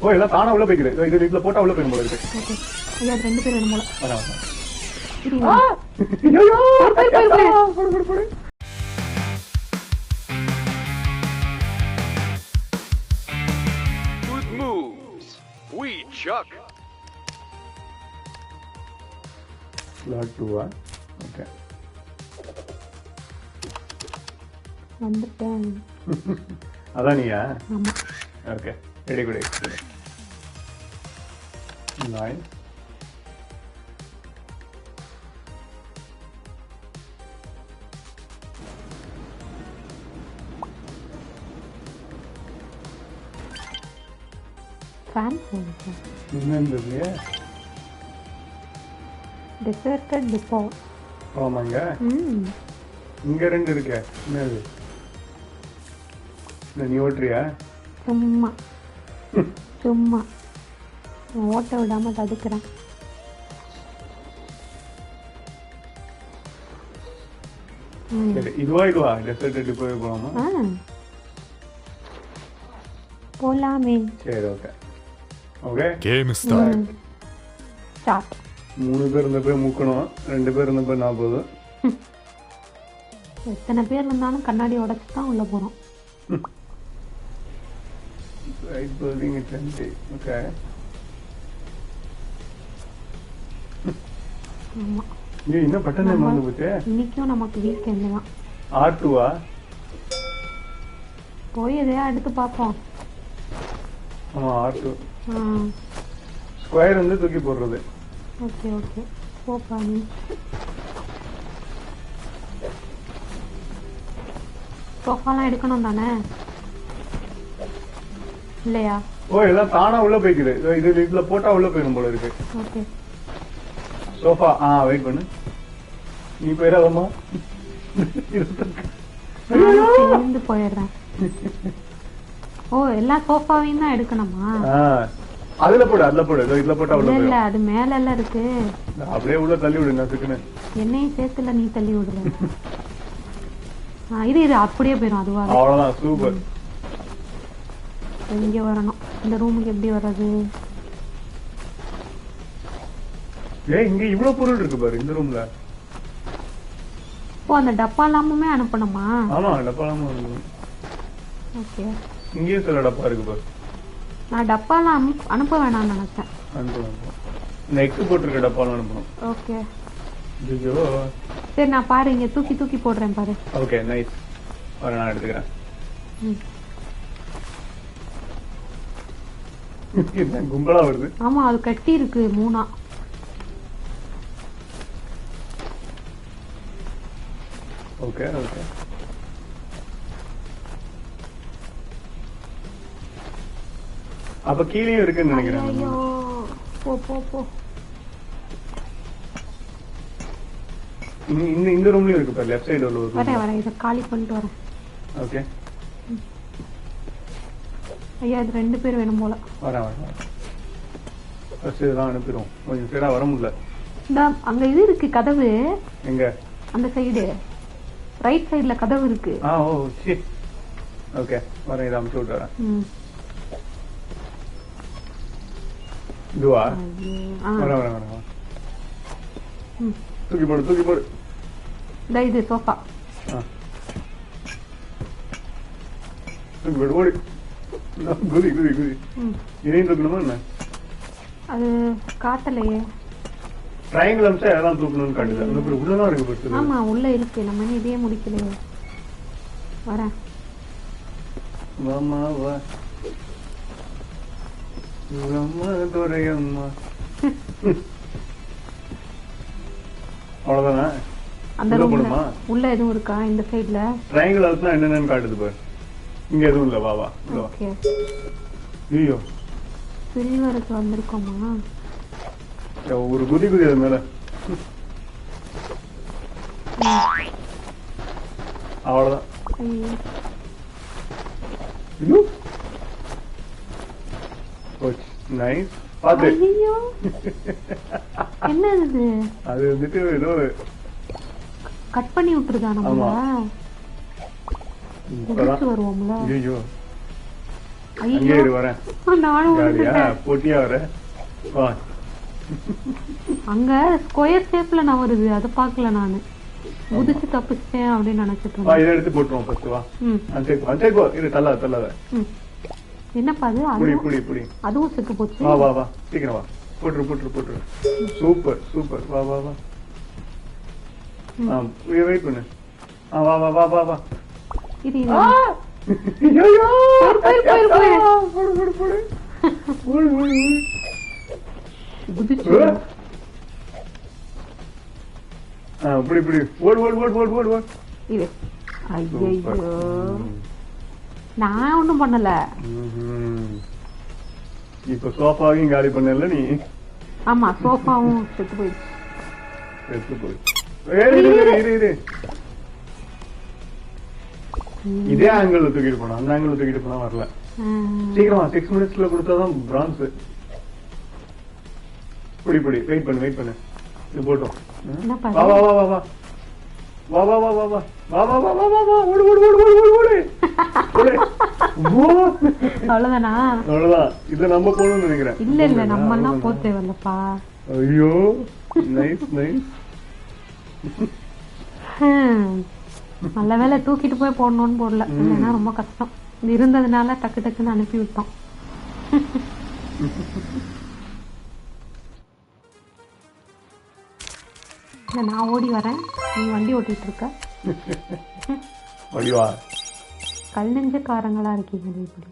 ஓ எல்லாம் தானா உள்ள போய்க்குது. இது இதுல போட்டா உள்ள போயிடும் போல இருக்கு. ஓகே ஐயா 2 பேர் வேணும் போல. வரேன் வரேன். ஐயோ போடு போடு போடு. Good moves. We chuck. Lot 2 okay. வந்துட்டேன். அதான் நீயா? ஆமா. Okay ready good. Nice. Fan போடுங்க. என்னது? டெசர்ட்டட் டிப்போ. ஆமாங்க. இங்க 2 இருக்கே. என்னது? நீ ஓட்டுறியா? சும்மா சும்மா ஓட்ட விடாம தடுக்கிறேன். சரி இதுவா டெசர்ட் போய் போலாமா? போலாமே. சரி ஓகே ஓகே. Game start. 3 பேர் இருந்த போய் முக்கணும், 2 பேர் இருந்த போய் 40. எத்தனை பேர் இருந்தாலும் கண்ணாடி உடைச்சு தான் உள்ள போறோம். Right building 20. ஓகே. ஆமா நீ என்ன பட்டன் வந்து போச்சே? இன்னைக்கும் நமக்கு வீக்கெண்ட் தான். R2 போய் எதையா எடுத்து பார்ப்போம். ஆமா R2. ஸ்கொயர் வந்து தூக்கி போடுறது. ஓகே ஓகே போப்பா நீ. சோஃபாலாம் எடுக்கணும் தானே இல்லையா? ஓ எல்லாம் தானா உள்ள போய்க்குது. இது இதுல போட்டா உள்ள போயிடும் போல இருக்கு. ஓகே சோஃபா வெயிட் பண்ணு. நீ போயிடாதம்மா. சேர்ந்து போயிடுறேன். ஓ எல்லா சோஃபாவையும் தான் எடுக்கணுமா? அதுல போடு இதுல போட்டா உள்ள இல்ல அது மேல எல்லாம் இருக்கு. அப்படியே உள்ள தள்ளி விடுங்க சிக்கன. என்னையும் சேர்த்துல நீ தள்ளி விடுற. இது அப்படியே போயிடும் அதுவா. அவ்வளவுதான் சூப்பர். இங்க வரணும். இந்த ரூமுக்கு எப்படி வர்றது? இங்க இவ்வளவு பொருள் இருக்கு பாரு இந்த ரூம்ல. ஓ அந்த டப்பா எல்லாமே அனுப்பணுமா? ஆமா டப்பா எல்லாமே. ஓகே இங்கேயும் சில டப்பா இருக்கு பாரு. நான் டப்பாலாம் அனுப்ப வேணாம்னு நினைச்சேன். இந்த எக்ஸ் போட்டிருக்க டப்பாலாம் அனுப்பணும். ஓகே ஐயோ சரி நான் பாரு இங்க தூக்கி தூக்கி போடுறேன் பாரு. Okay nice. வர நான் எடுத்துக்கிறேன். கும்பலா வருது. ஆமா அது கட்டி இருக்கு 3. Okay okay. அப்ப கீழே இருக்குன்னு நினைக்கிறேன். ஐயோ போ போ போ. இந்த ரூம்லயும் இருக்கு பாரு லெஃப்ட் சைடு உள்ள. வரேன் இத காலி பண்ணிட்டு வரேன். ஓகே ஐயா இது 2 பேர் வேணும் போல. வரேன். ஃபர்ஸ்ட் இதெல்லாம் அனுப்பிடுவோம். கொஞ்சம் சீரா வர முடியல. அங்க இது இருக்கு கதவு. எங்க? அந்த சைடு ரைட் சைடுல கதவு இருக்கு. ஓ சரி ஓகே வரேன். இதை அமுச்சு விட்டு வரேன். இதுவா? வரேன். தூக்கி போடு. இது சோஃபா. தூக்கி போடு ஓடி. குதி இதையும் தூக்கணுமா என்ன? அது காட்டலையே. ட்ரையாங்கிள் அம்சா எல்லாம் தூக்கணும்னு காட்டுது. அந்த பேர் உள்ளதான் இருக்கு பஸ். ஆமா உள்ள இருக்கு. நம்ம இதையே முடிக்கலையே. வரேன். வாமா வா. அம்மா துரையம்மா. அவ்வளவுதானா? அந்த ரூம்ல உள்ள எதுவும் இருக்கா? இந்த சைடுல ட்ரையாங்கிள் அம்சா என்னன்னு காட்டுது பாரு. இங்க எதுவும் இல்ல. வா ஓகே. ஐயோ சில்வருக்கு வந்திருக்கோமா? ஒரு குதி அது மேல. அவ்வளவுதான். நைஸ். பாத்து என்ன இது? அது வந்துட்டு ஏதோ கட் பண்ணி விட்டுருதா நம்மள? வருவோம்ல. ஐயோ அங்கே ஐயோ இரு வரேன். நானும் ஜாலியா விழுந்துட்டேன். போட்டியா வர வா. அங்க ஸ்கொயர் ஷேப்ல நான் வருது அதை பார்க்கல நானு. குதிச்சு தப்பிச்சிட்டேன் அப்படின்னு நினைச்சிட்டு வா இருந்தேன். இதை எடுத்து போட்டுருவோம் ஃபர்ஸ்ட் வா. ம் அஞ்சேக்கோ இரு தள்ளாத தள்ளாத. ம். என்னப்பா அது? புடி அதுவும் புடி புடி. அதுவும் செத்து போச்சு. வா வா வா சீக்கிரம் வா. போட்டுரு போட்டுரு போட்டுரு. சூப்பர் சூப்பர் வா வா வா. வெயிட் பண்ணு. வா வா வா வா வா. இது ஐயோ போயிரு, போயிரு. போடு போடு போடு. ஓடு ஓடு ஓடு. குதிச்சு இப்படி இப்படி ஓடு ஓடு ஓடு ஓடு ஓடு ஓடு. இது ஐயோ சூப்பர். நான் ஒண்ணும் பண்ணல. இப்ப சோஃபாவையும் காலி பண்ணல நீ. ஆமா சோஃபாவும் செத்து போயிடுச்சு. எடுத்து போய் இரு இரு இரு இரு. இதே ஆங்கிள் தூக்கிட்டு போனோம், அந்த ஆங்கிள் தூக்கிட்டு போனா வரல. சீக்கிரமா 6 மினிட்ஸ்ல கொடுத்தாதான் பிரான்ஸ். புடி புடி வெயிட் பண்ணு வெயிட் பண்ணு. இது போட்டோம். என்னப்பா வா வா வா வா வா வா வா வா வா வா வா வா வா வா வா வா ஓடு ஓடு ஓடு ஓடு ஓடு ஓடு ஓடு. அவ்வளவுதானா? அவ்வளவுதான். இத நம்ம போகணும்னு நினைக்கிறேன். இல்ல இல்ல நம்ம எல்லாம் போக தேவையில்லப்பா. ஐயோ நைஸ் நைஸ். நல்ல வேலை தூக்கிட்டு போய் போடணும்னு போடல, இல்லைன்னா ரொம்ப கஷ்டம். இது இருந்ததுனால டக்கு டக்குன்னு அனுப்பி விட்டோம். இல்ல நான் ஓடி வரேன், நீ வண்டி ஓட்டிட்டு இருக்க. வடிவா கல் நெஞ்சக்காரங்களா இருக்கீங்க இப்படி.